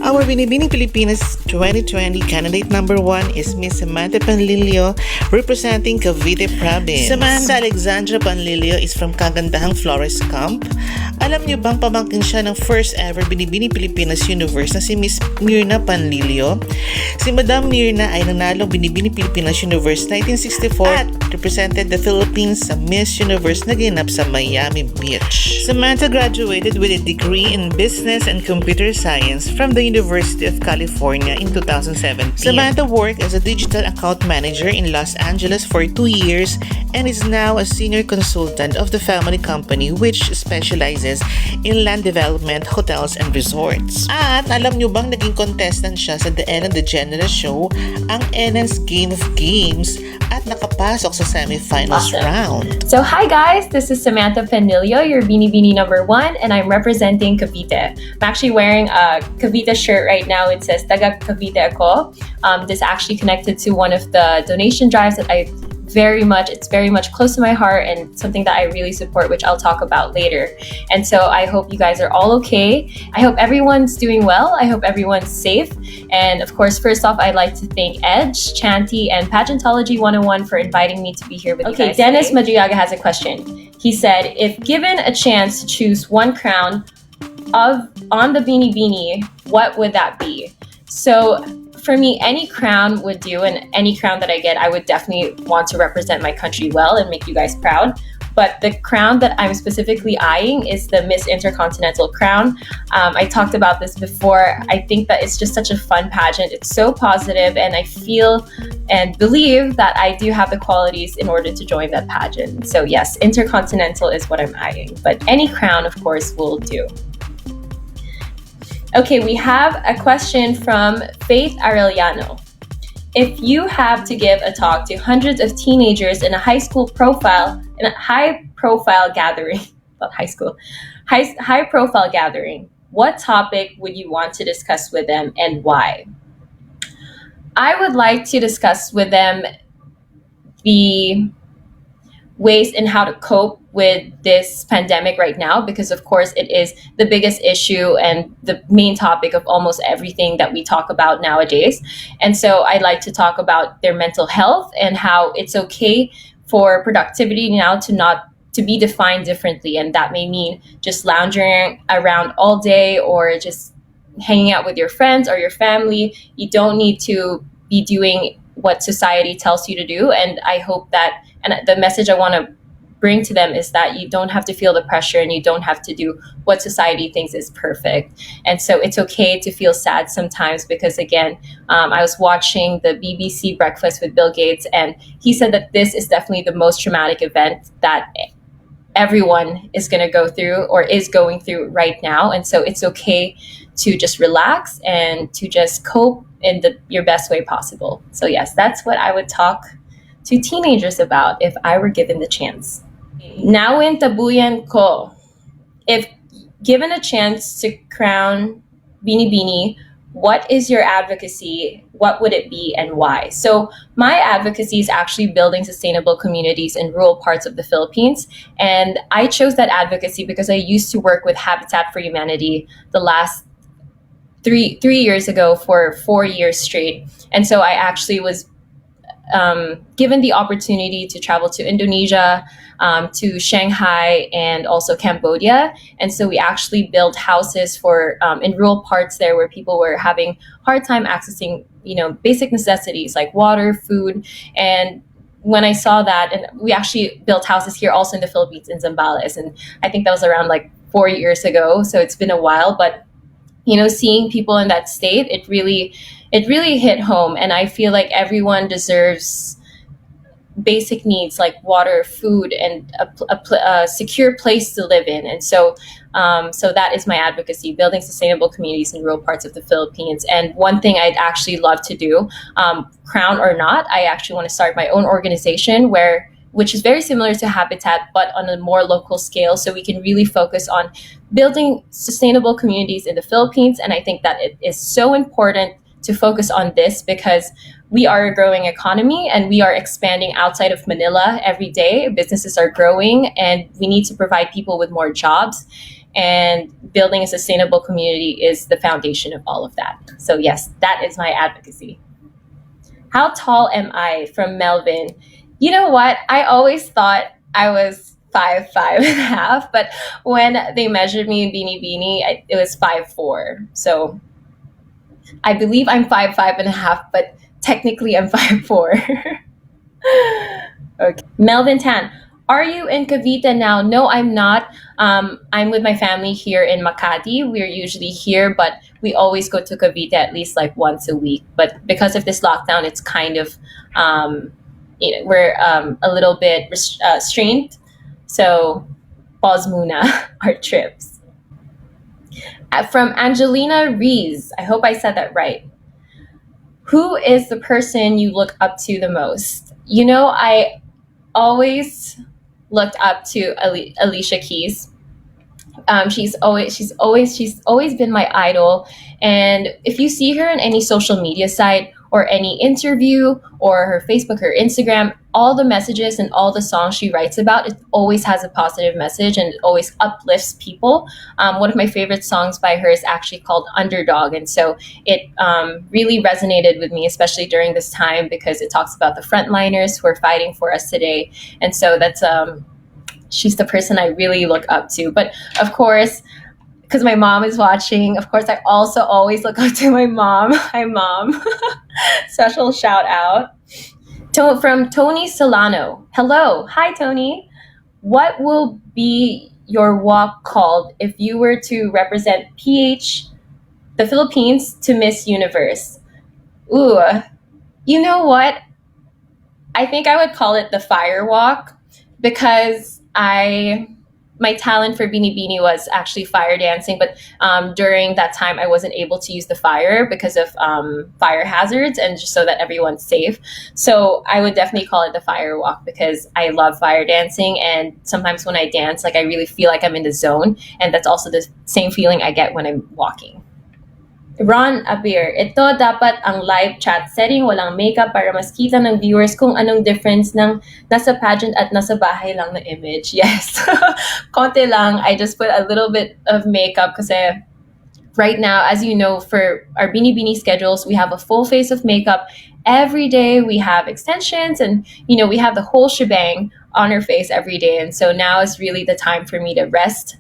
Our Binibini Pilipinas 2020 candidate number 1 is Miss Samantha Panlilio, representing Cavite Province. Samantha Alexandra Panlilio is from Kagandahang Flores Camp. Alam niyo bang pamangkin siya ng first ever Binibini Pilipinas Universe na si Miss Mirna Panlilio? Si Madam Mirna ay nanalo Binibini Pilipinas Universe 1964 at represented the Philippines sa Miss Universe na ginap sa Miami Beach. Samantha graduated with a degree in Business and Computer Science from the University of California in 2017. Samantha worked as a digital account manager in Los Angeles for 2 years and is now a senior consultant of the family company which specializes in land development, hotels, and resorts. At alam nyo bang naging contestant siya sa The Ellen DeGeneres Show, ang Ellen's Game of Games, at nakapasok sa semifinals round. So hi guys, this is Samantha Panlilio, your Binibini number 1, and I'm representing Cavite. I'm actually wearing a Cavite shirt right now. It says Taga Cavite ako. This actually connected to one of the donation drives that it's very much close to my heart and something that I really support, which I'll talk about later. And so I hope you guys are all okay. I hope everyone's doing well. I hope everyone's safe. And of course, first off, I'd like to thank Edge, Chanty, and Pageantology 101 for inviting me to be here with you guys. Okay, Dennis Madriaga has a question. He said, if given a chance to choose one crown on the Binibini, what would that be? So for me, any crown would do, and any crown that I get, I would definitely want to represent my country well and make you guys proud. But the crown that I'm specifically eyeing is the Miss Intercontinental crown. I talked about this before. I think that it's just such a fun pageant. It's so positive, and I feel and believe that I do have the qualities in order to join that pageant. So yes, Intercontinental is what I'm eyeing. But any crown, of course, will do. Okay, we have a question from Faith Arellano. If you have to give a talk to hundreds of teenagers in a high profile gathering, not high school, high profile gathering, what topic would you want to discuss with them and why? I would like to discuss with them the ways in how to cope with this pandemic right now, because of course it is the biggest issue and the main topic of almost everything that we talk about nowadays. And so I'd like to talk about their mental health and how it's okay for productivity now to be defined differently. And that may mean just lounging around all day or just hanging out with your friends or your family. You don't need to be doing what society tells you to do. And I hope that, and the message I want to bring to them is that you don't have to feel the pressure and you don't have to do what society thinks is perfect. And so it's okay to feel sad sometimes because, again, I was watching the BBC Breakfast with Bill Gates, and he said that this is definitely the most traumatic event that everyone is going to go through or is going through right now. And so it's okay to just relax and to just cope in your best way possible. So yes, that's what I would talk to teenagers about if I were given the chance. Nawin tabuyan ko. If given a chance to crown Binibini, what is your advocacy? What would it be and why? So my advocacy is actually building sustainable communities in rural parts of the Philippines. And I chose that advocacy because I used to work with Habitat for Humanity the last three years ago for 4 years straight. And so I actually was given the opportunity to travel to Indonesia, to Shanghai, and also Cambodia. And so we actually built houses for in rural parts there where people were having hard time accessing, basic necessities like water, food. And when I saw that, and we actually built houses here also in the Philippines in Zambales, and I think that was around like 4 years ago. So it's been a while, but seeing people in that state, it really hit home. And I feel like everyone deserves basic needs like water, food, and a secure place to live in. And so that is my advocacy, building sustainable communities in rural parts of the Philippines. And one thing I'd actually love to do, crown or not, I actually want to start my own organization which is very similar to Habitat, but on a more local scale, so we can really focus on building sustainable communities in the Philippines. And I think that it is so important to focus on this because we are a growing economy and we are expanding outside of Manila every day. Businesses are growing and we need to provide people with more jobs. and building a sustainable community is the foundation of all of that. So yes, that is my advocacy. How tall am I? From Melvin. You know what? I always thought I was 5'5.5", but when they measured me in Binibini, it was 5'4". So I believe I'm 5'5.5", but technically I'm 5'4". Okay. Melvin Tan. Are you in Cavite now? No, I'm not. I'm with my family here in Makati. We're usually here, but we always go to Cavite at least like once a week. But because of this lockdown, it's kind of, we're a little bit restrained. So, pause muna our trips. From Angelina Reyes. I hope I said that right. Who is the person you look up to the most? You know, I always looked up to Alicia Keys. She's always been my idol. And if you see her in any social media site or any interview or her Facebook or Instagram, all the messages and all the songs she writes about, it always has a positive message and it always uplifts people. One of my favorite songs by her is actually called Underdog. And so it really resonated with me, especially during this time, because it talks about the frontliners who are fighting for us today. And so that's she's the person I really look up to. But of course, because my mom is watching, of course, I also always look up to my mom. Hi, Mom. Special shout out. From Tony Solano. Hello. Hi, Tony. What will be your walk called if you were to represent the Philippines, to Miss Universe? Ooh, you know what? I think I would call it the fire walk, because my talent for Binibini was actually fire dancing, but during that time I wasn't able to use the fire because of fire hazards, and just so that everyone's safe. So I would definitely call it the fire walk, because I love fire dancing, and sometimes when I dance, like, I really feel like I'm in the zone, and that's also the same feeling I get when I'm walking. Ron Abir, ito dapat ang live chat setting, walang makeup, para mas kita ng viewers kung anong difference ng nasa pageant at nasa bahay lang na image. Yes. Konti lang. I just put a little bit of makeup kasi right now, as you know, for our Binibini schedules, we have a full face of makeup. Every day we have extensions, and we have the whole shebang on our face every day. And so now is really the time for me to rest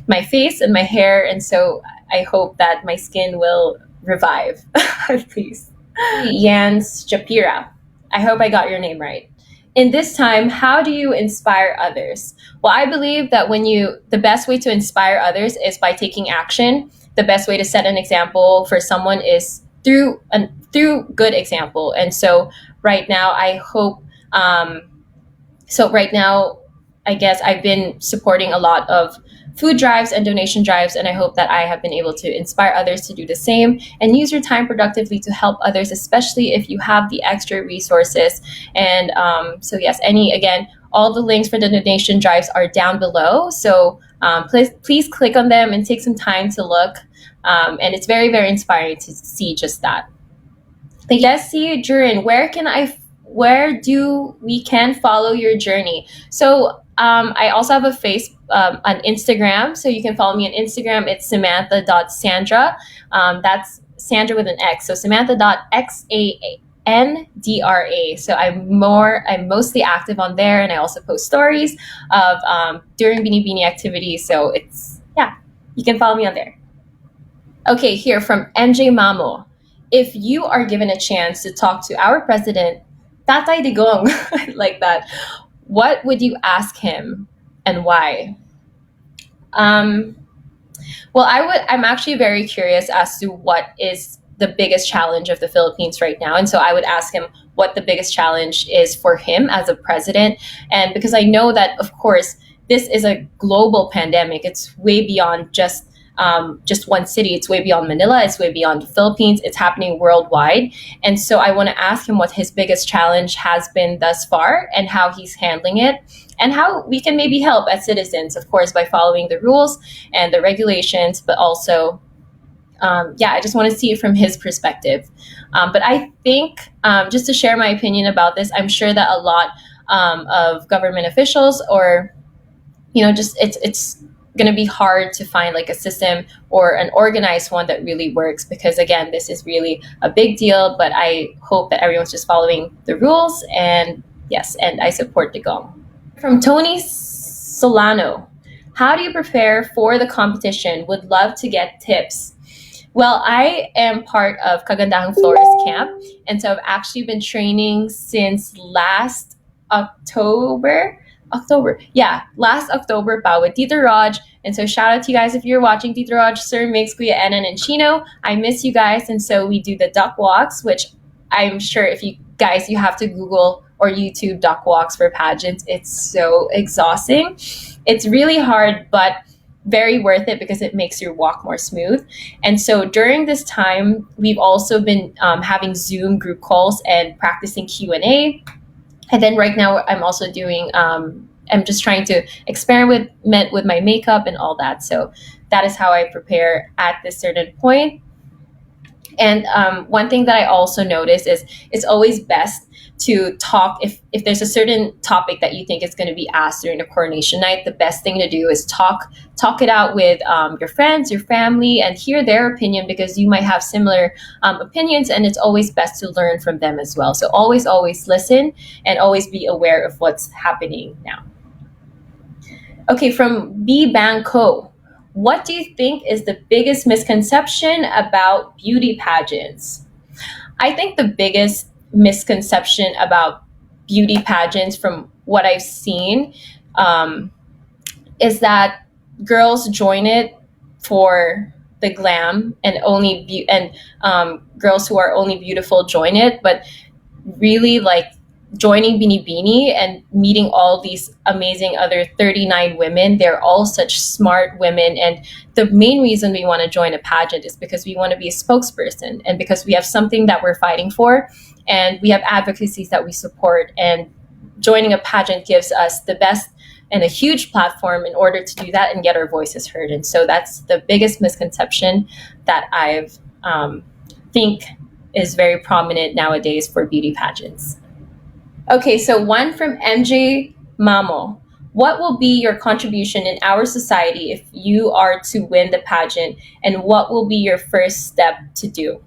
my face and my hair. And so I hope that my skin will revive, please. Jans Japira. I hope I got your name right. In this time, how do you inspire others? Well, I believe that the best way to inspire others is by taking action. The best way to set an example for someone is through good example. And so right now, I guess I've been supporting a lot of food drives and donation drives, and I hope that I have been able to inspire others to do the same and use your time productively to help others, especially if you have the extra resources. And so yes, all the links for the donation drives are down below. So please click on them and take some time to look. And it's very, very inspiring to see just that. Let's see, Jurin, where do we can follow your journey? So I also have an Instagram, so you can follow me on Instagram. It's samantha.sandra. That's Sandra with an X. So samantha.xandra. So I'm mostly active on there, and I also post stories of during Binibini activities. So you can follow me on there. Okay, here from MJ Mamo. If you are given a chance to talk to our president, Tatay Digong, like that, what would you ask him and why? Well, I'm actually very curious as to what is the biggest challenge of the Philippines right now. And so I would ask him what the biggest challenge is for him as a president. And because I know that, of course, this is a global pandemic. It's way beyond just one city. It's way beyond Manila. It's way beyond the Philippines. It's happening worldwide. And so I want to ask him what his biggest challenge has been thus far and how he's handling it, and how we can maybe help as citizens, of course, by following the rules and the regulations, but also, I just want to see it from his perspective. But I think, just to share my opinion about this, I'm sure that a lot of government officials, or, it's going to be hard to find like a system or an organized one that really works, because again, this is really a big deal. But I hope that everyone's just following the rules, and yes, and I support the gong. From Tony Solano, how do you prepare for the competition? Would love to get tips. Well, I am part of Kagandahang Flores Camp, and so I've actually been training since last October. Last October pa with Tito Raj. And so shout out to you guys if you're watching, Tito Raj, Sir Mix, Kuya Enan, and Chino. I miss you guys. And so we do the duck walks, which I'm sure if you guys, you have to Google or YouTube duck walks for pageants. It's so exhausting. It's really hard, but very worth it because it makes your walk more smooth. And so during this time, we've also been having Zoom group calls and practicing Q&A. And then right now I'm also doing, I'm just trying to experiment with my makeup and all that. So that is how I prepare at this certain point. And one thing that I also notice is it's always best to talk, if there's a certain topic that you think is going to be asked during the coronation night, the best thing to do is talk it out with your friends, your family, and hear their opinion, because you might have similar opinions, and it's always best to learn from them as well. So always listen and always be aware of what's happening now. Okay, from B Banco. What do you think is the biggest misconception about beauty pageants? I think the biggest misconception about beauty pageants, from what I've seen, is that girls join it for the glam, and girls who are only beautiful join it. But really, like, joining Binibini and meeting all these amazing other 39 women, they're all such smart women. And the main reason we want to join a pageant is because we want to be a spokesperson, and because we have something that we're fighting for, and we have advocacies that we support. And joining a pageant gives us the best and a huge platform in order to do that and get our voices heard. And so that's the biggest misconception that I've think is very prominent nowadays for beauty pageants. Okay, so one from MJ Mamo. What will be your contribution in our society if you are to win the pageant, and what will be your first step to do?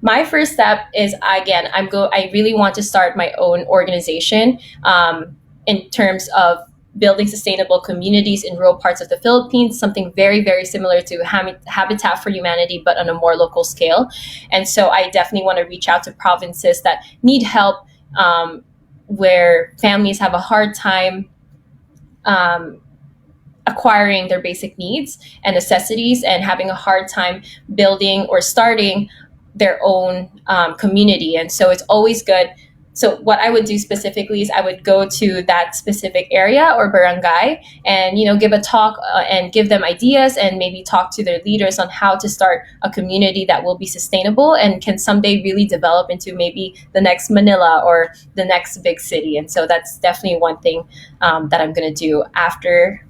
My first step is, again, I really want to start my own organization in terms of building sustainable communities in rural parts of the Philippines, something very, very similar to Habitat for Humanity, but on a more local scale. And so I definitely want to reach out to provinces that need help, where families have a hard time acquiring their basic needs and necessities, and having a hard time building or starting their own community. And so it's always good. So what I would do specifically is I would go to that specific area or barangay and, give a talk and give them ideas, and maybe talk to their leaders on how to start a community that will be sustainable and can someday really develop into maybe the next Manila or the next big city. And so that's definitely one thing that I'm going to do after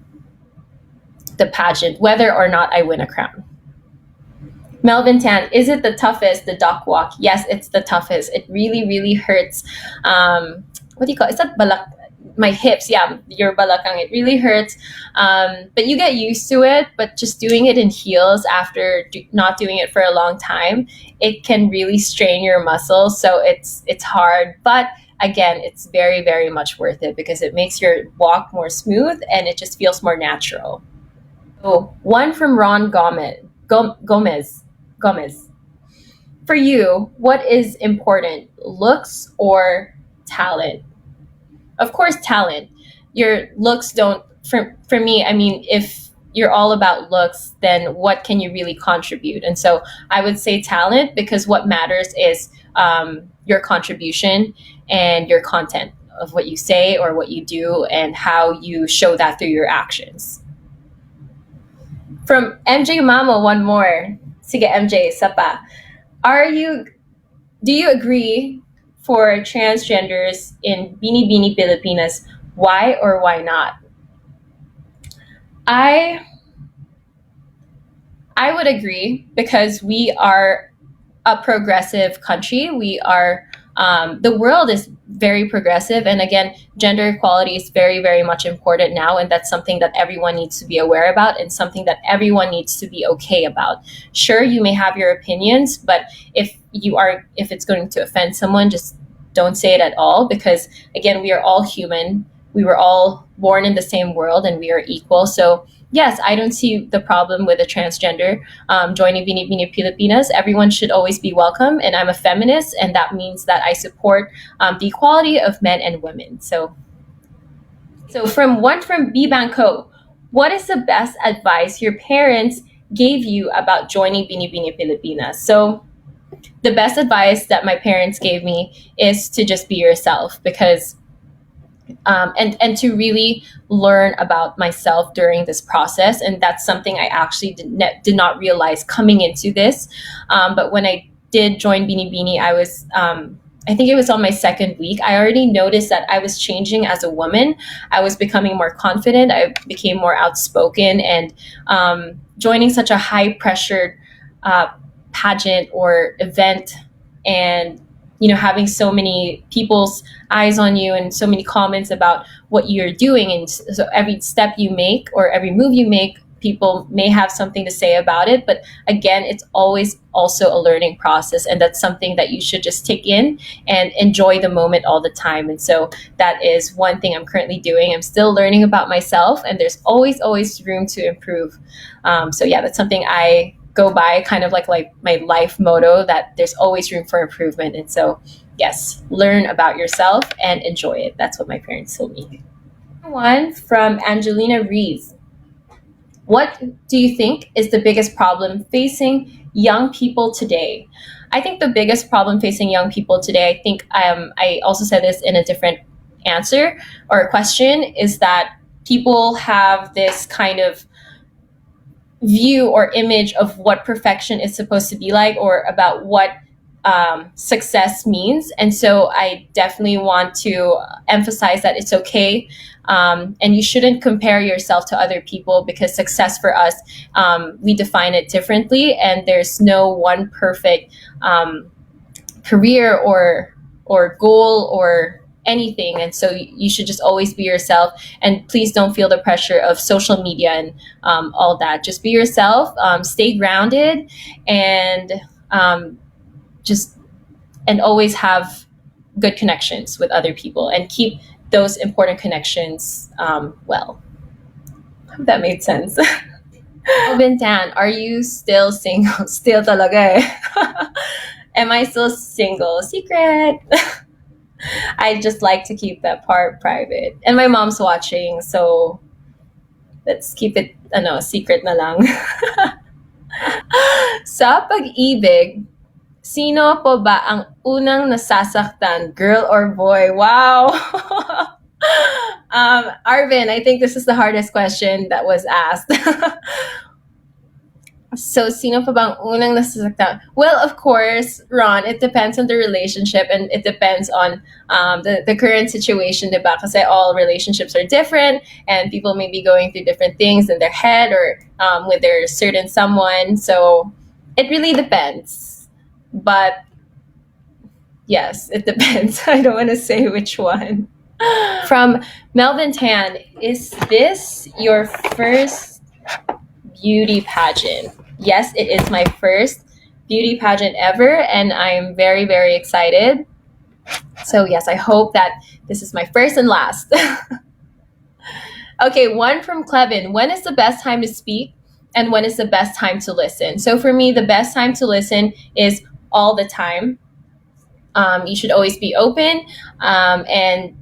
the pageant, whether or not I win a crown. Melvin Tan, is it the toughest, the duck walk? Yes, it's the toughest. It really, really hurts. What do you call it? Is that my hips? Yeah, your balakang. It really hurts. But you get used to it. But just doing it in heels after not doing it for a long time, it can really strain your muscles. So it's hard. But again, it's very, very much worth it, because it makes your walk more smooth and it just feels more natural. So one from Ron Gomez. For you, what is important, looks or talent? Of course, talent. Your looks don't, for me, I mean, if you're all about looks, then what can you really contribute? And so I would say talent, because what matters is your contribution and your content of what you say or what you do, and how you show that through your actions. From MJ Mamo, one more. Sige, MJ, sapa. Do you agree for transgenders in Binibini, Pilipinas? Why or why not? I would agree, because we are a progressive country. We are The world is very progressive, and again, gender equality is very, very much important now, and that's something that everyone needs to be aware about, and something that everyone needs to be okay about. Sure, you may have your opinions, but if it's going to offend someone, just don't say it at all, because again, we are all human. We were all born in the same world, and we are equal. So yes, I don't see the problem with a transgender joining Binibini Pilipinas. Everyone should always be welcome, and I'm a feminist, and that means that I support the equality of men and women. So from B Banco, what is the best advice your parents gave you about joining Binibini Pilipinas? So the best advice that my parents gave me is to just be yourself, because and to really learn about myself during this process. And that's something I actually did not realize coming into this. But when I did join Binibini, I was, I think it was on my second week, I already noticed that I was changing as a woman. I was becoming more confident. I became more outspoken, and joining such a high pressured pageant or event, and having so many people's eyes on you and so many comments about what you're doing, and so every step you make or every move you make, people may have something to say about it. But again, it's always also a learning process, and that's something that you should just take in and enjoy the moment all the time. And so that is one thing I'm currently doing. I'm still learning about myself, and there's always room to improve. So yeah, that's something I go by, kind of like my life motto, that there's always room for improvement. And so yes, learn about yourself and enjoy it. That's what my parents told me. One from Angelina Reyes. What do you think is the biggest problem facing young people today? I think the biggest problem facing young people today, I think I also said this in a different answer or question, is that people have this kind of view or image of what perfection is supposed to be like, or about what success means. And so I definitely want to emphasize that it's okay, and you shouldn't compare yourself to other people, because success for us, we define it differently, and there's no one perfect career or goal or anything. And so you should just always be yourself, and please don't feel the pressure of social media and all that. Just be yourself, stay grounded, and and always have good connections with other people, and keep those important connections well. Hope that made sense. Melvin Tan, are you still single? Still talaga eh. Am I still single? Secret. I just like to keep that part private. And my mom's watching, so let's keep it secret na lang. Sa pag-ibig, sino po ba ang unang nasasaktan, girl or boy? Wow. Arvin, I think this is the hardest question that was asked. So, sino pa bang unang nasasaktan? Well, of course, Ron, it depends on the relationship, and it depends on the current situation, diba? Kasi all relationships are different, and people may be going through different things in their head, or with their certain someone. So, it really depends. But, yes, it depends. I don't want to say which one. From Melvin Tan, is this your first beauty pageant? Yes, it is my first beauty pageant ever, and I'm very, very excited. So yes, I hope that this is my first and last. Okay, one from Clevin. When is the best time to speak, and when is the best time to listen? So for me, the best time to listen is all the time. You should always be open, and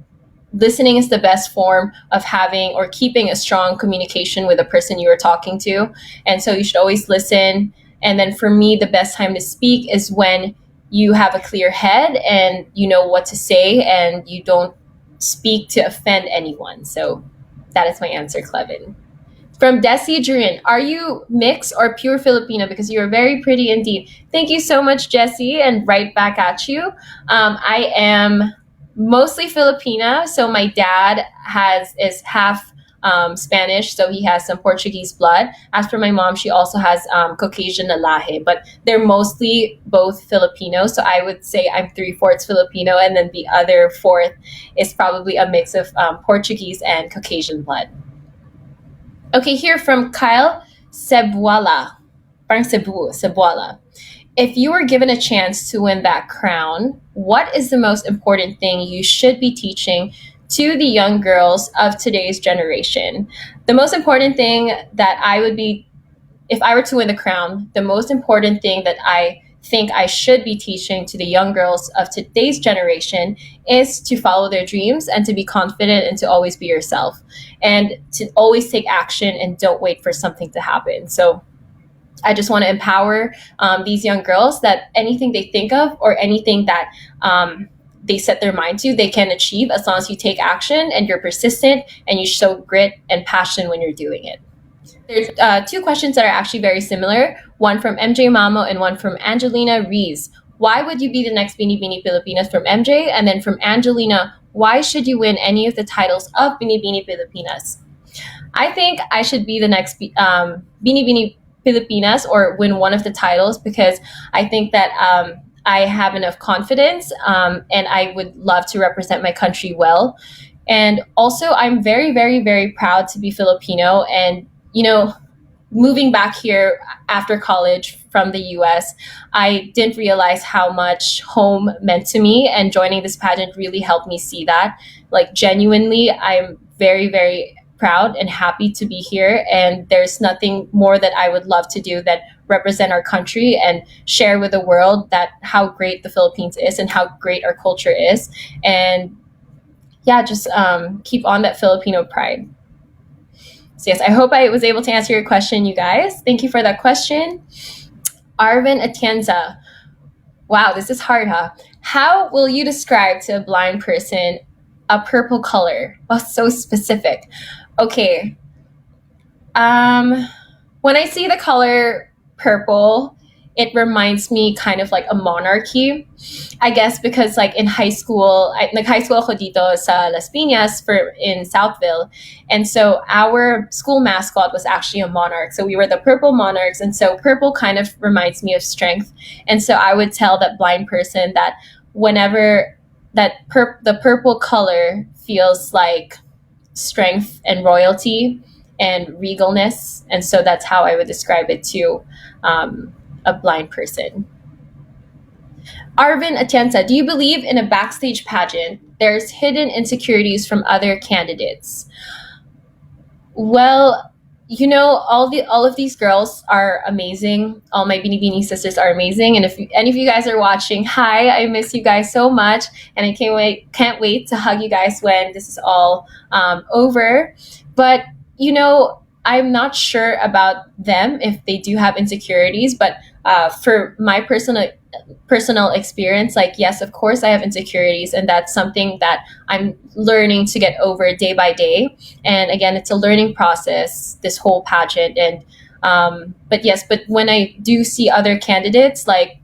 listening is the best form of having or keeping a strong communication with the person you are talking to. And so you should always listen. And then for me, the best time to speak is when you have a clear head and you know what to say, and you don't speak to offend anyone. So that is my answer, Clevin. From Desi Jurin, are you mixed or pure Filipino? Because you are very pretty indeed. Thank you so much, Jessie, and right back at you. I am mostly Filipina, so my dad is half Spanish, so he has some Portuguese blood. As for my mom, she also has Caucasian na lahi, but they're mostly both Filipino. So I would say I'm three-fourths Filipino, and then the other fourth is probably a mix of Portuguese and Caucasian blood. Okay, here from Kyle Sebola. Parang Sebola. If you were given a chance to win that crown, what is the most important thing you should be teaching to the young girls of today's generation? The most important thing that I would be, if I were to win the crown, the most important thing that I think I should be teaching to the young girls of today's generation is to follow their dreams and to be confident and to always be yourself and to always take action and don't wait for something to happen. So I just want to empower these young girls that anything they think of or anything that they set their mind to, they can achieve as long as you take action and you're persistent and you show grit and passion when you're doing it. There's two questions that are actually very similar, one from MJ Mamo and one from Angelina Reyes. Why would you be the next Binibini Pilipinas, from MJ? And then from Angelina, why should you win any of the titles of Binibini Pilipinas? I think I should be the next Binibini Pilipinas or win one of the titles because I think that I have enough confidence and I would love to represent my country well. And also, I'm very, very, very proud to be Filipino. And, you know, moving back here after college from the US, I didn't realize how much home meant to me. And joining this pageant really helped me see that. Like, genuinely, I'm very, very proud and happy to be here. And there's nothing more that I would love to do than represent our country and share with the world that how great the Philippines is and how great our culture is. And yeah, just keep on that Filipino pride. So yes, I hope I was able to answer your question, you guys. Thank you for that question. Arvin Atienza. Wow, this is hard, huh? How will you describe to a blind person a purple color? Oh, so specific. Okay. When I see the color purple, it reminds me kind of like a monarchy. I guess because like in high school, high school ako dito sa Las Piñas in Southville. And so our school mascot was actually a monarch. So we were the purple monarchs. And so purple kind of reminds me of strength. And so I would tell that blind person that whenever that the purple color feels like strength and royalty and regalness. And so that's how I would describe it to a blind person. Arvin Atienza, do you believe in a backstage pageant there's hidden insecurities from other candidates? Well, you know, all of these girls are amazing. All my Binibini sisters are amazing. And if any of you guys are watching, hi, I miss you guys so much. And I can't wait to hug you guys when this is all over. But, you know, I'm not sure about them if they do have insecurities, but for my personal experience, like, yes, of course I have insecurities, and that's something that I'm learning to get over day by day. And again, it's a learning process, this whole pageant. And but when I do see other candidates, like,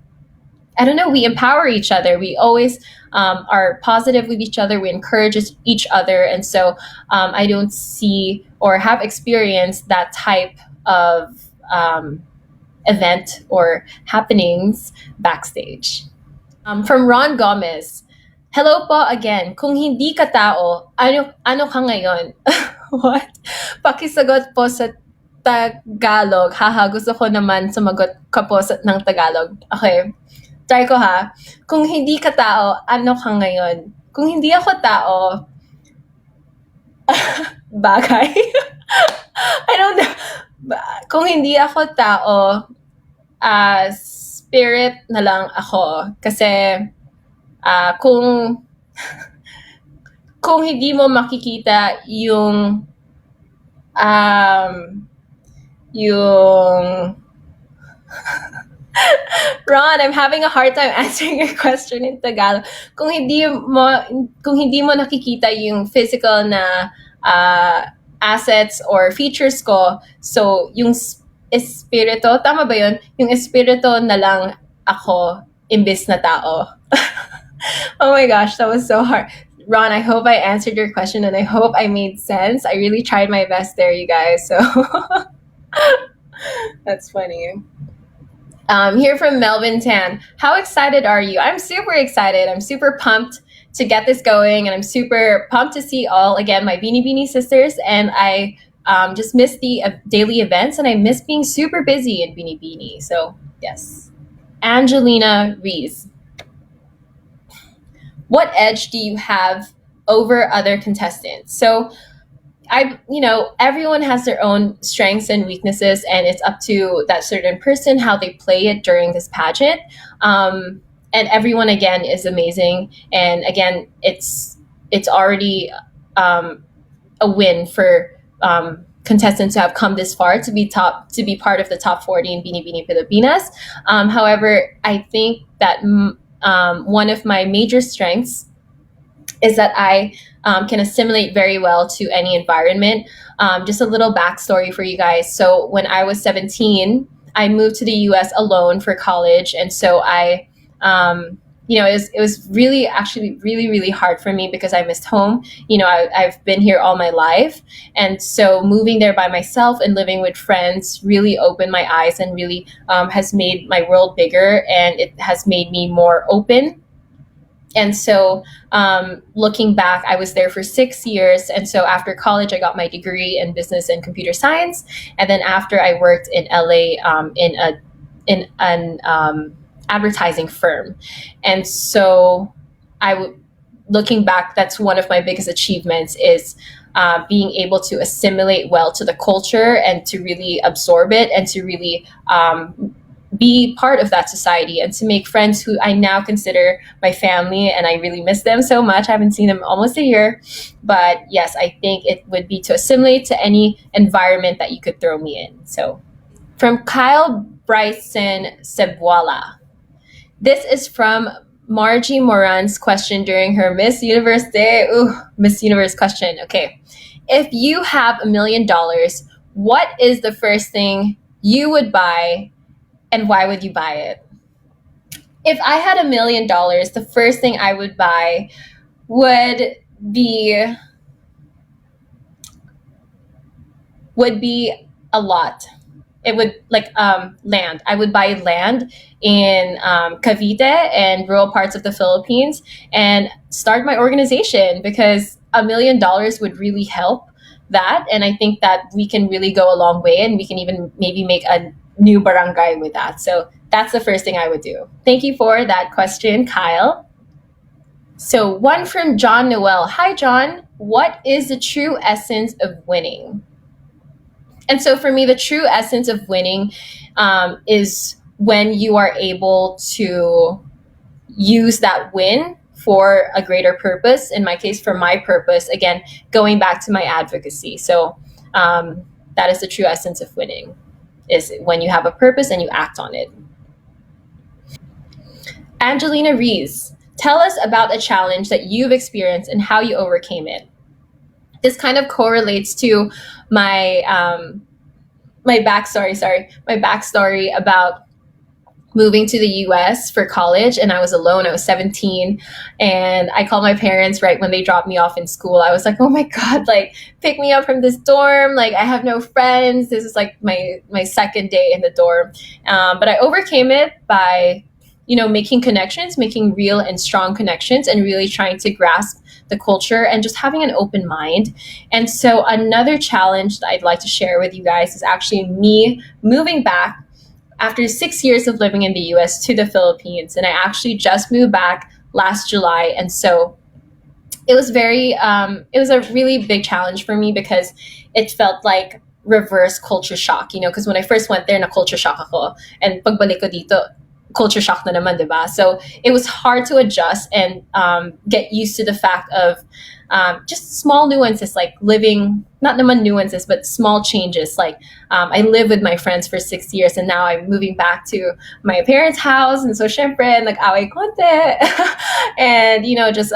I don't know, we empower each other. We always are positive with each other. We encourage each other. And so I don't see or have experienced that type of event or happenings backstage. From Ron Gomez, hello po again. Kung hindi ka tao, ano ka ngayon? What? Pakisagot po sa Tagalog. Haha, gusto ko naman sumagot ka po ng Tagalog. Okay. Try ko ha. Kung hindi ka tao, ano ka ngayon? Kung hindi ako tao, bagay. I don't know. Kung hindi ako tao, spirit na lang ako. Kasi kung hindi mo makikita yung Ron, I'm having a hard time answering your question in Tagalog. Kung hindi mo nakikita yung physical na assets or features ko, so yung espiritu, tama ba yun? Yung espiritu na lang ako imbis na tao. Oh my gosh, that was so hard. Ron, I hope I answered your question and I hope I made sense. I really tried my best there, you guys. So that's funny. Here from Melvin Tan. How excited are you? I'm super excited. I'm super pumped to get this going, and I'm super pumped to see all, again, my Binibini sisters. And I just miss the daily events, and I miss being super busy in Binibini. So, yes. Angelina Reyes. What edge do you have over other contestants? So, everyone has their own strengths and weaknesses, and it's up to that certain person how they play it during this pageant. And everyone, again, is amazing. And again, it's already a win for contestants who have come this far to be part of the top 40 in Binibini Pilipinas. However, I think that one of my major strengths is that I can assimilate very well to any environment. Just a little backstory for you guys. So when I was 17, I moved to the US alone for college. And so it was really, actually really, really hard for me because I missed home. I've been here all my life. And so moving there by myself and living with friends really opened my eyes and really has made my world bigger, and it has made me more open. And so looking back, I was there for 6 years. And so after college, I got my degree in business and computer science. And then after, I worked in LA in an advertising firm. And so looking back, that's one of my biggest achievements is being able to assimilate well to the culture and to really absorb it and to really be part of that society and to make friends who I now consider my family, and I really miss them so much. I haven't seen them almost a year. But yes, I think it would be to assimilate to any environment that you could throw me in. So from Kyle Bryson Sebola. This is from Margie Moran's question during her Miss Universe Day. Ooh, Miss Universe question. Okay. If you have $1 million, what is the first thing you would buy, and why would you buy it? If I had $1 million, the first thing I would buy would be a lot. It would land. I would buy land in Cavite and rural parts of the Philippines and start my organization, because $1 million would really help that. And I think that we can really go a long way, and we can even maybe make a new barangay with that. So that's the first thing I would do. Thank you for that question, Kyle. So one from John Noel. Hi, John. What is the true essence of winning? And so for me, the true essence of winning is when you are able to use that win for a greater purpose. In my case, for my purpose, again, going back to my advocacy. So that is the true essence of winning, is when you have a purpose and you act on it. Angelina Reyes, tell us about a challenge that you've experienced and how you overcame it. This kind of correlates to my my backstory about moving to the US for college. And I was alone. I was 17, and I called my parents right when they dropped me off in school. I was like, oh my God, like, pick me up from this dorm. Like, I have no friends. This is like my second day in the dorm. But I overcame it by, making connections, making real and strong connections, and really trying to grasp the culture and just having an open mind. And so another challenge that I'd like to share with you guys is actually me moving back after 6 years of living in the US to the Philippines. And I actually just moved back last July. And so it was it was a really big challenge for me, because it felt like reverse culture shock, because when I first went there, na culture shock ako. And pagbalik ko dito, culture shock na naman, diba? So it was hard to adjust and get used to the fact of just small nuances, like living, not naman nuances, but small changes. Like I live with my friends for 6 years, and now I'm moving back to my parents' house. And so syempre, like away konti. And, just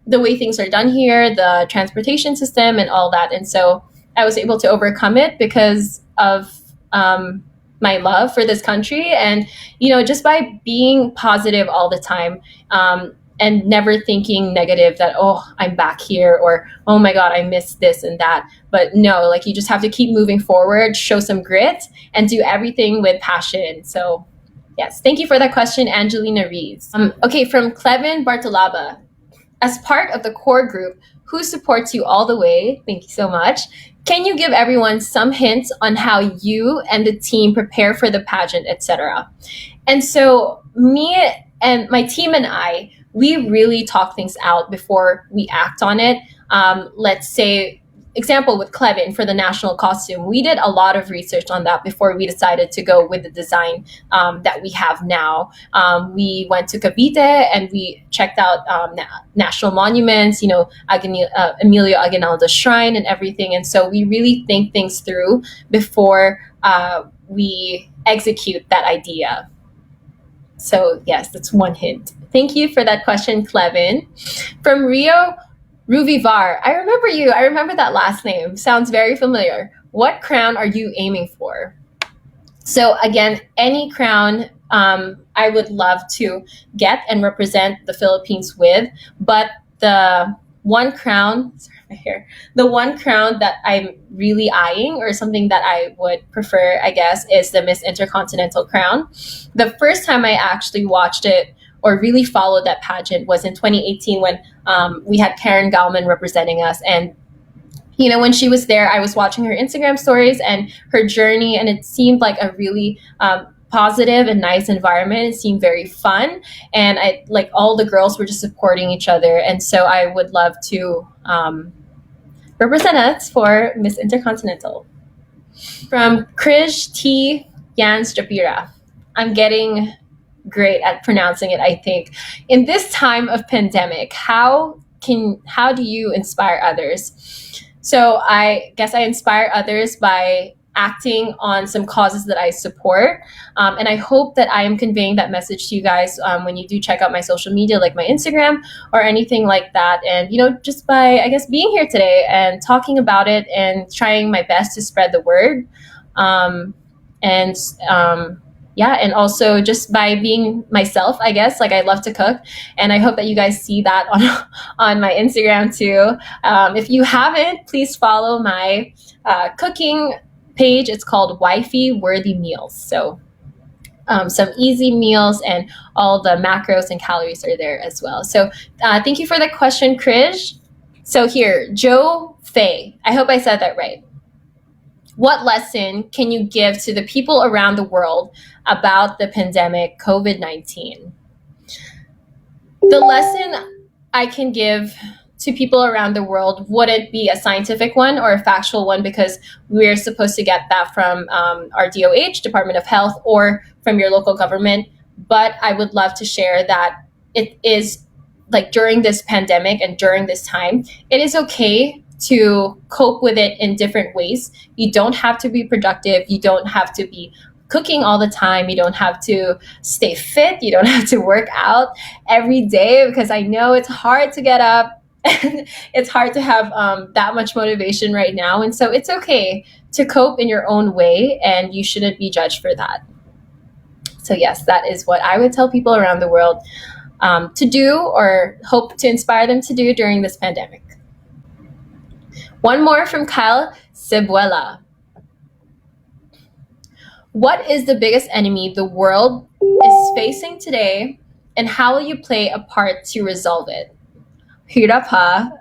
the way things are done here, the transportation system and all that. And so I was able to overcome it because of my love for this country. And, just by being positive all the time, and never thinking negative that, oh, I'm back here, or oh my God, I missed this and that. But no, like you just have to keep moving forward, show some grit, and do everything with passion. So yes, thank you for that question, Angelina Reyes. Okay, from Clevin Bartolaba. As part of the core group who supports you all the way, thank you so much. Can you give everyone some hints on how you and the team prepare for the pageant, etc.? And so me and my team and I, we really talk things out before we act on it. Let's say, example with Clevin for the national costume, we did a lot of research on that before we decided to go with the design that we have now. We went to Cavite and we checked out national monuments, Emilio Aguinaldo's shrine and everything. And so we really think things through before we execute that idea. So yes, that's one hint. Thank you for that question, Clevin. From Rio Ruvivar, I remember you. I remember that last name. Sounds very familiar. What crown are you aiming for? So again, any crown I would love to get and represent the Philippines with, but the one crown, the one crown that I'm really eyeing, or something that I would prefer, I guess, is the Miss Intercontinental crown. The first time I actually watched it or really followed that pageant was in 2018 when we had Karen Gauman representing us. And, when she was there, I was watching her Instagram stories and her journey, and it seemed like a really positive and nice environment. It seemed very fun. And all the girls were just supporting each other. And so I would love to represent us for Miss Intercontinental. From Krish T. Jans Japira. I'm getting great at pronouncing it, I think. In this time of pandemic, how do you inspire others? So I guess I inspire others by acting on some causes that I support. And I hope that I am conveying that message to you guys when you do check out my social media, like my Instagram or anything like that. And, just by, I guess, being here today and talking about it and trying my best to spread the word. And also just by being myself, I guess. Like, I love to cook, and I hope that you guys see that on my Instagram too. If you haven't, please follow my cooking page. It's called Wifey Worthy Meals. So some easy meals, and all the macros and calories are there as well. So thank you for the question, Krish. So here, Joe Faye. I hope I said that right. What lesson can you give to the people around the world about the pandemic, COVID-19? The lesson I can give to people around the world wouldn't be a scientific one or a factual one, because we're supposed to get that from our DOH, Department of Health, or from your local government. But I would love to share that it is, like, during this pandemic and during this time, it is okay to cope with it in different ways. You don't have to be productive. You don't have to be cooking all the time. You don't have to stay fit. You don't have to work out every day, because I know it's hard to get up and it's hard to have that much motivation right now. And so it's okay to cope in your own way, and you shouldn't be judged for that. So yes, that is what I would tell people around the world to do, or hope to inspire them to do during this pandemic. One more from Kyle Sebola. What is the biggest enemy the world is facing today, and how will you play a part to resolve it? Hirap ha.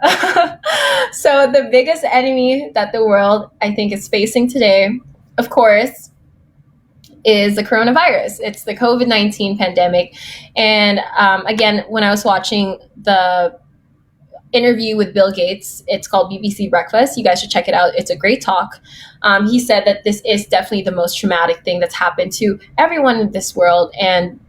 So the biggest enemy that the world, I think, is facing today, of course, is the coronavirus. It's the COVID-19 pandemic. And again, when I was watching the interview with Bill Gates, it's called BBC Breakfast. You guys should check it out. It's a great talk. He said that this is definitely the most traumatic thing that's happened to everyone in this world. And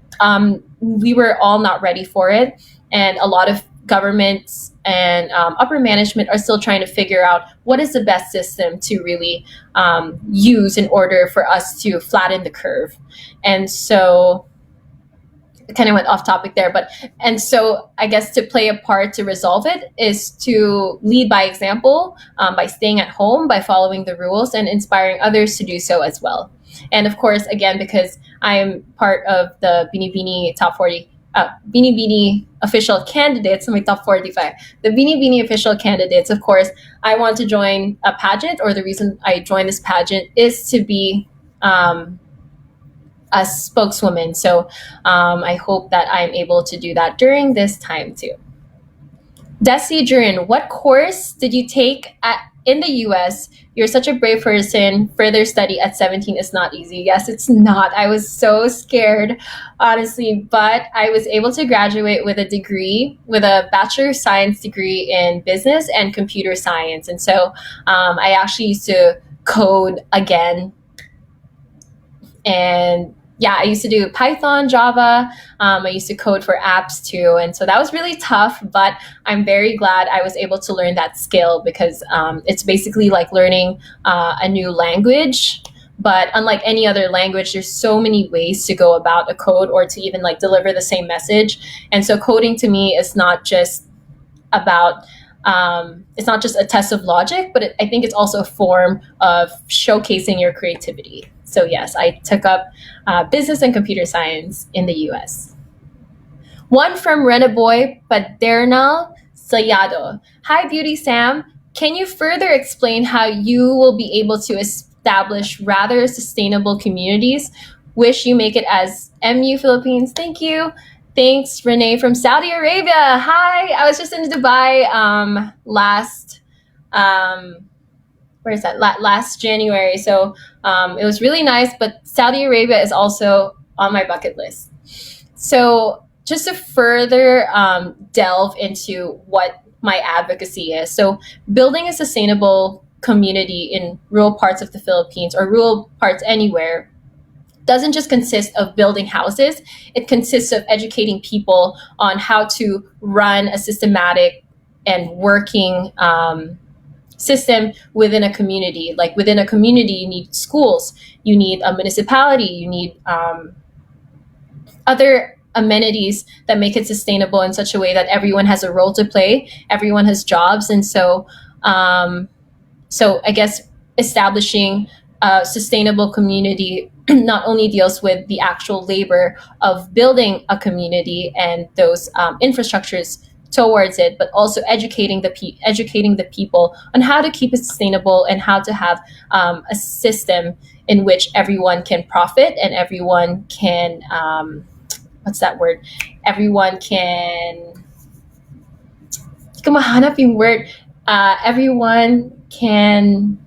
we were all not ready for it. And a lot of governments and upper management are still trying to figure out what is the best system to really use in order for us to flatten the curve. And so I kind of went off topic there, and so I guess to play a part to resolve it is to lead by example, by staying at home, by following the rules, and inspiring others to do so as well. And of course, again, because I'm part of the Binibini top 40 Binibini official candidates, so my top 45, the Binibini official candidates, of course, I want to join a pageant, or the reason I joined this pageant is to be a spokeswoman. So I hope that I'm able to do that during this time too. Desi Jurin, what course did you take in the US? You're such a brave person. Further study at 17 is not easy. Yes, it's not. I was so scared, honestly, but I was able to graduate with a degree, with a Bachelor of Science degree in business and computer science. And so I actually used to code again. And yeah, I used to do Python, Java. I used to code for apps too. And so that was really tough, but I'm very glad I was able to learn that skill, because it's basically like learning a new language. But unlike any other language, there's so many ways to go about a code, or to even like deliver the same message. And so coding to me is not just about it's not just a test of logic, but I think it's also a form of showcasing your creativity. So yes, I took up business and computer science in the US. One from Renaboy Padernal Sayado. Hi, Beauty Sam. Can you further explain how you will be able to establish rather sustainable communities? Wish you make it as MU Philippines. Thank you. Thanks, Renee from Saudi Arabia. Hi, I was just in Dubai last last January. So it was really nice, but Saudi Arabia is also on my bucket list. So just to further delve into what my advocacy is. So building a sustainable community in rural parts of the Philippines, or rural parts anywhere, doesn't just consist of building houses. It consists of educating people on how to run a systematic and working system within a community. Like within a community, you need schools, you need a municipality, you need other amenities that make it sustainable in such a way that everyone has a role to play, everyone has jobs. And so I guess establishing a sustainable community not only deals with the actual labor of building a community and those infrastructures towards it, but also educating the people on how to keep it sustainable, and how to have a system in which everyone can profit, and everyone can what's that word? Everyone can mahanap yung word. Everyone can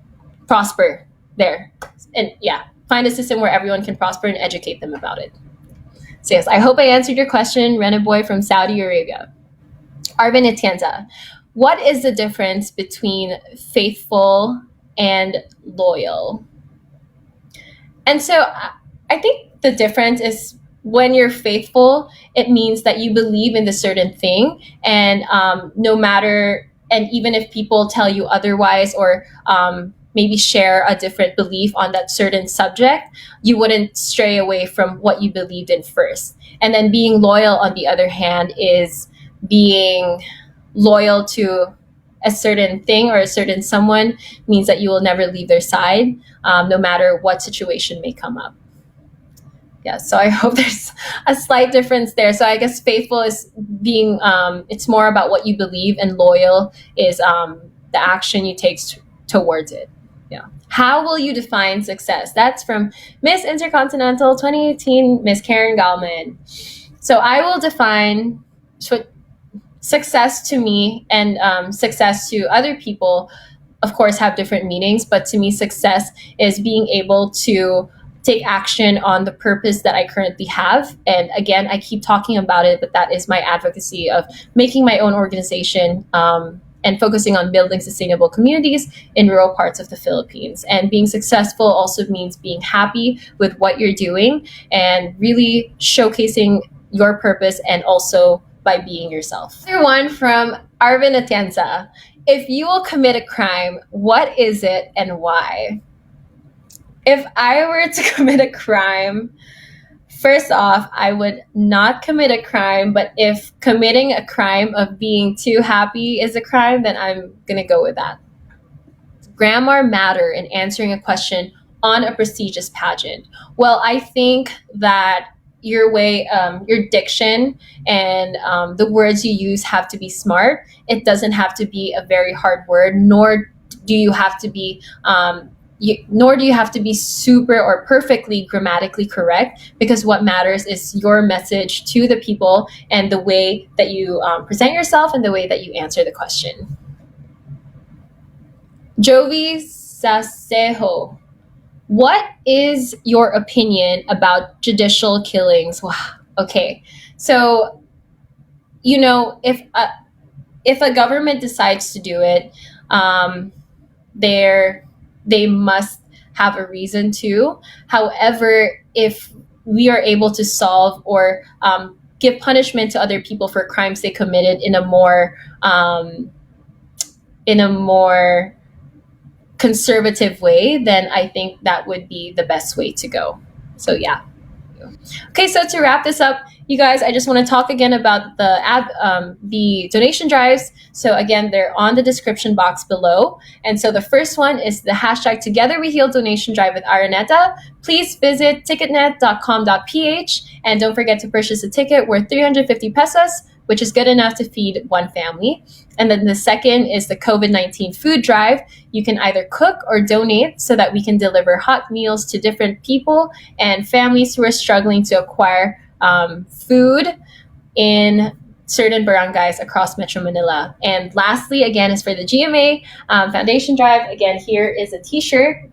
prosper there, and yeah, find a system where everyone can prosper and educate them about it. So yes, I hope I answered your question, Renaboy from Saudi Arabia. Arvin Atienza, what is the difference between faithful and loyal? And so I think the difference is, when you're faithful, it means that you believe in the certain thing, and no matter, and even if people tell you otherwise, or maybe share a different belief on that certain subject, you wouldn't stray away from what you believed in first. And then being loyal, on the other hand, is being loyal to a certain thing or a certain someone, means that you will never leave their side, no matter what situation may come up. Yeah, so I hope there's a slight difference there. So I guess faithful is being, it's more about what you believe, and loyal is the action you take towards it. Yeah. How will you define success? That's from Miss Intercontinental 2018, Miss Karen Galman. So I will define success to me, and success to other people, of course, have different meanings. But to me, success is being able to take action on the purpose that I currently have. And again, I keep talking about it, but that is my advocacy of making my own organization, and focusing on building sustainable communities in rural parts of the Philippines. And being successful also means being happy with what you're doing, and really showcasing your purpose, and also by being yourself. Another one from Arvin Atienza. If you will commit a crime, what is it and why? If I were to commit a crime, first off, I would not commit a crime, but if committing a crime of being too happy is a crime, then I'm gonna go with that. Grammar matter in answering a question on a prestigious pageant? Well, I think that your way, your diction and the words you use have to be smart. It doesn't have to be a very hard word, nor do you have to be nor do you have to be super or perfectly grammatically correct, because what matters is your message to the people and the way that you present yourself and the way that you answer the question. Jovi Saseho, what is your opinion about judicial killings? Wow. Okay, so if a government decides to do it, they must have a reason to. However, if we are able to solve or give punishment to other people for crimes they committed in a more conservative way, then I think that would be the best way to go. So yeah. Okay, so to wrap this up, you guys, I just want to talk again about the donation drives. So again, they're on the description box below. And so the first one is the hashtag Together We Heal donation drive with Araneta. Please visit ticketnet.com.ph and don't forget to purchase a ticket worth 350 pesos, which is good enough to feed one family. And then the second is the COVID-19 food drive. You can either cook or donate so that we can deliver hot meals to different people and families who are struggling to acquire food in certain barangays across Metro Manila. And lastly, again, is for the GMA Foundation Drive. Again, here is a t-shirt.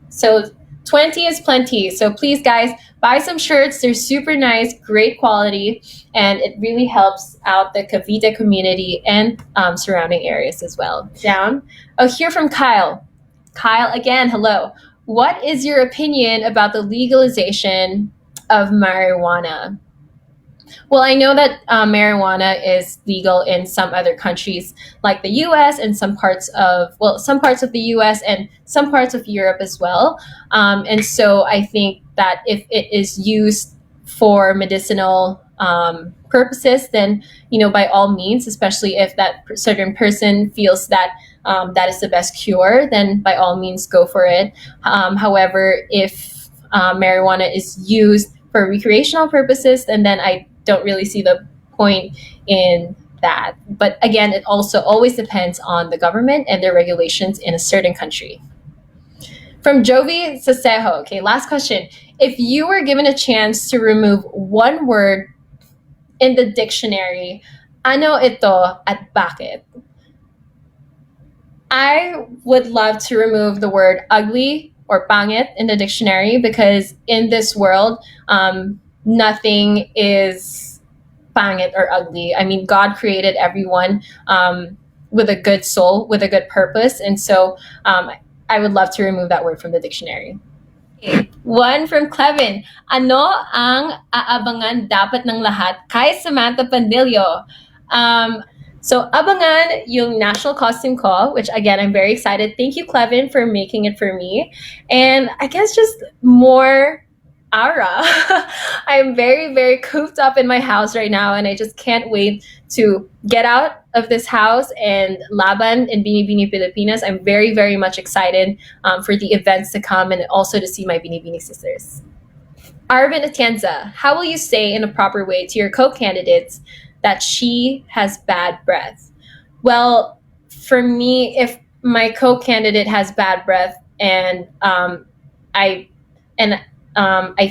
So 20 is plenty. So please, guys, buy some shirts. They're super nice, great quality, and it really helps out the Cavite community and surrounding areas as well. Down. Oh, here from Kyle. Kyle, again, hello. What is your opinion about the legalization of marijuana? Well, I know that marijuana is legal in some other countries like the US and some parts of the US and some parts of Europe as well. And so I think that if it is used for medicinal purposes, then, by all means, especially if that certain person feels that that is the best cure, then by all means go for it. However, if marijuana is used for recreational purposes, and then I don't really see the point in that. But again, it also always depends on the government and their regulations in a certain country. From Jovi Sasejo, okay, last question. If you were given a chance to remove one word in the dictionary, ano ito at bakit? I would love to remove the word ugly or pangit in the dictionary, because in this world, nothing is pangit or ugly. I mean, God created everyone with a good soul, with a good purpose. And so I would love to remove that word from the dictionary. Okay. One from Clevin. Ano ang aabangan dapat ng lahat kay Samantha Panlilio? So abangan yung national costume ko, which again, I'm very excited. Thank you, Clevin, for making it for me. And I guess just more aura. I'm very, very cooped up in my house right now, and I just can't wait to get out of this house and laban in Binibini, Pilipinas. I'm very, very much excited for the events to come and also to see my Binibini sisters. Arvin Atienza, how will you say in a proper way to your co-candidates that she has bad breath? Well, for me, if my co-candidate has bad breath and I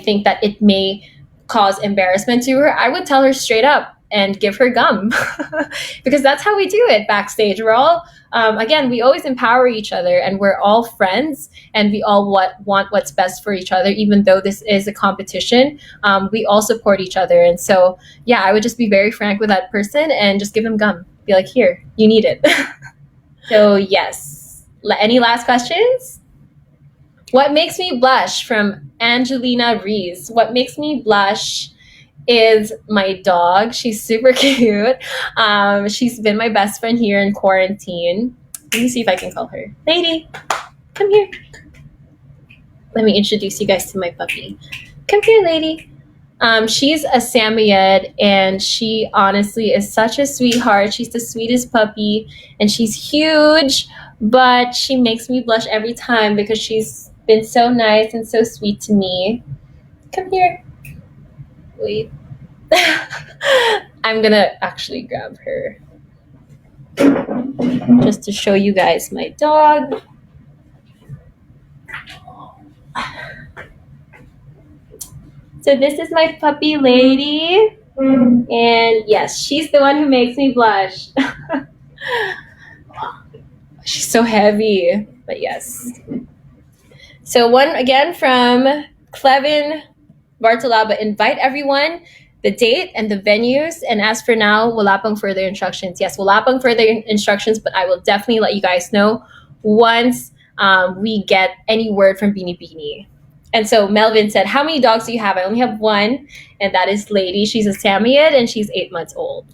think that it may cause embarrassment to her, I would tell her straight up and give her gum because that's how we do it backstage. We're all, again, we always empower each other, and we're all friends, and we all want what's best for each other. Even though this is a competition, we all support each other. And so, yeah, I would just be very frank with that person and just give them gum. Be like, here, you need it. So yes. Any last questions? What makes me blush? From Angelina Reyes. What makes me blush is my dog. She's super cute. She's been my best friend here in quarantine. Let me see if I can call her. Lady, come here. Let me introduce you guys to my puppy. Come here, lady. She's a Samoyed, and she honestly is such a sweetheart. She's the sweetest puppy, and she's huge, but she makes me blush every time because she's been so nice and so sweet to me. Come here. Wait. I'm gonna actually grab her just to show you guys my dog. So this is my puppy lady. And yes, she's the one who makes me blush. She's so heavy, but yes. So one again from Clevin Bartolaba, invite everyone, the date and the venues. And as for now, wala pang further instructions. Yes, wala pang further instructions, but I will definitely let you guys know once we get any word from Binibini. And so Melvin said, how many dogs do you have? I only have one, and that is Lady. She's a Samoyed, and she's 8 months old.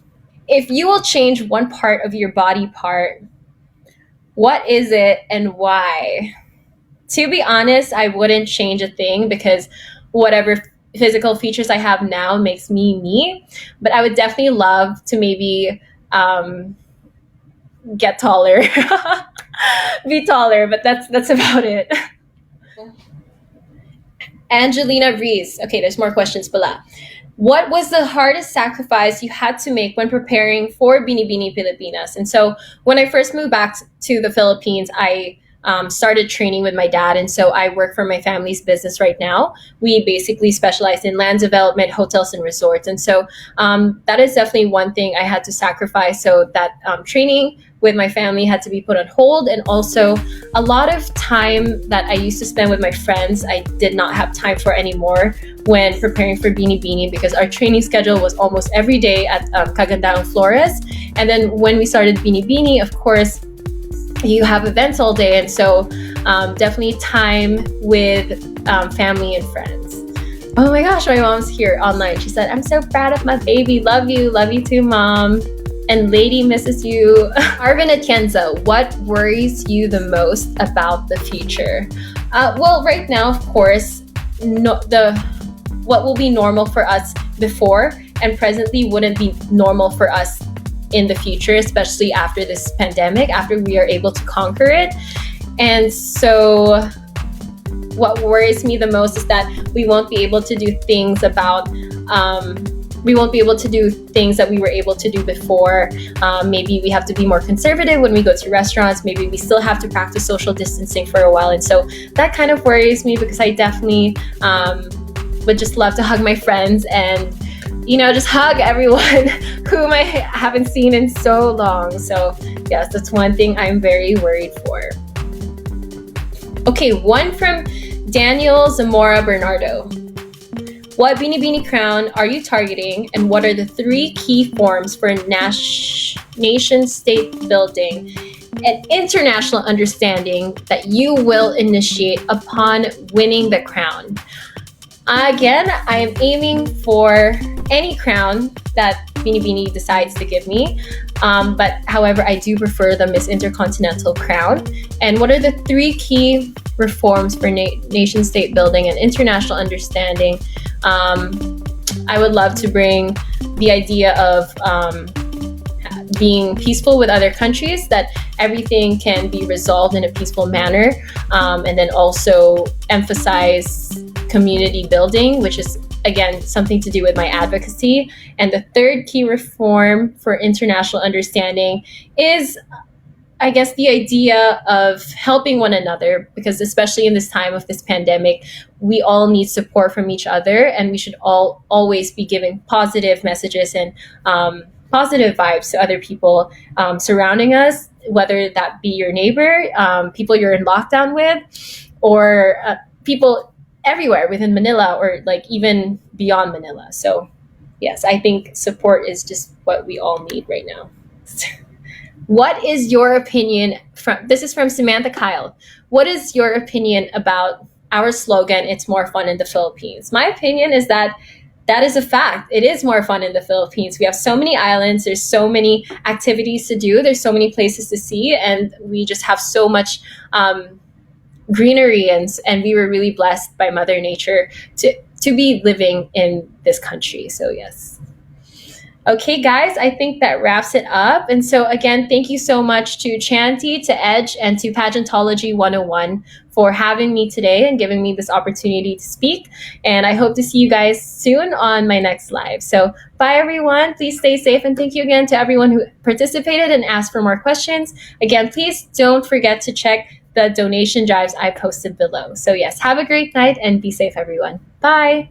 If you will change one part of your body part, what is it and why? To be honest, I wouldn't change a thing because whatever physical features I have now makes me me. But I would definitely love to maybe get taller, be taller. But that's about it. Angelina Reyes. Okay, there's more questions. Pala. What was the hardest sacrifice you had to make when preparing for Binibini Pilipinas? And so when I first moved back to the Philippines, I started training with my dad. And so I work for my family's business right now. We basically specialize in land development, hotels, and resorts. And so that is definitely one thing I had to sacrifice. So that training with my family had to be put on hold. And also a lot of time that I used to spend with my friends, I did not have time for anymore when preparing for Binibini because our training schedule was almost every day at Cagandang Flores. And then when we started Binibini, of course, you have events all day. And so definitely time with family and friends. Oh my gosh, my mom's here online. She said, I'm so proud of my baby. Love you. Love you too, Mom. And Lady misses you. Arvin Atienza, what worries you the most about the future? Well, right now, of course, what will be normal for us before and presently wouldn't be normal for us in the future, especially after this pandemic, after we are able to conquer it. And so what worries me the most is that we won't be able to do things about we won't be able to do things that we were able to do before. Maybe we have to be more conservative when we go to restaurants. Maybe we still have to practice social distancing for a while. And so that kind of worries me because I definitely would just love to hug my friends and, just hug everyone whom I haven't seen in so long. So yes, that's one thing I'm very worried for. Okay, one from Daniel Zamora Bernardo. What Binibini crown are you targeting, and what are the 3 key forms for nation-state building and international understanding that you will initiate upon winning the crown? Again, I am aiming for any crown that Binibini decides to give me. But however, I do prefer the Miss Intercontinental crown. And what are the 3 key reforms for nation-state building and international understanding? I would love to bring the idea of being peaceful with other countries, that everything can be resolved in a peaceful manner, and then also emphasize community building, which is again something to do with my advocacy. And the 3rd key reform for international understanding is, I guess, the idea of helping one another, because especially in this time of this pandemic, we all need support from each other, and we should all always be giving positive messages and positive vibes to other people surrounding us, whether that be your neighbor, people you're in lockdown with, or people everywhere within Manila, or like even beyond Manila. So yes, I think support is just what we all need right now. What is your opinion this is from Samantha Kyle. What is your opinion about our slogan, "It's more fun in the Philippines"? My opinion is that is a fact. It is more fun in the Philippines. We have so many islands. There's so many activities to do. There's so many places to see. And we just have so much greenery. And we were really blessed by Mother Nature to be living in this country. So yes. Okay, guys, I think that wraps it up. And so, again, thank you so much to Chanty, to Edge, and to Pageantology 101 for having me today and giving me this opportunity to speak. And I hope to see you guys soon on my next live. So, bye, everyone. Please stay safe. And thank you again to everyone who participated and asked for more questions. Again, please don't forget to check the donation drives I posted below. So, yes, have a great night and be safe, everyone. Bye.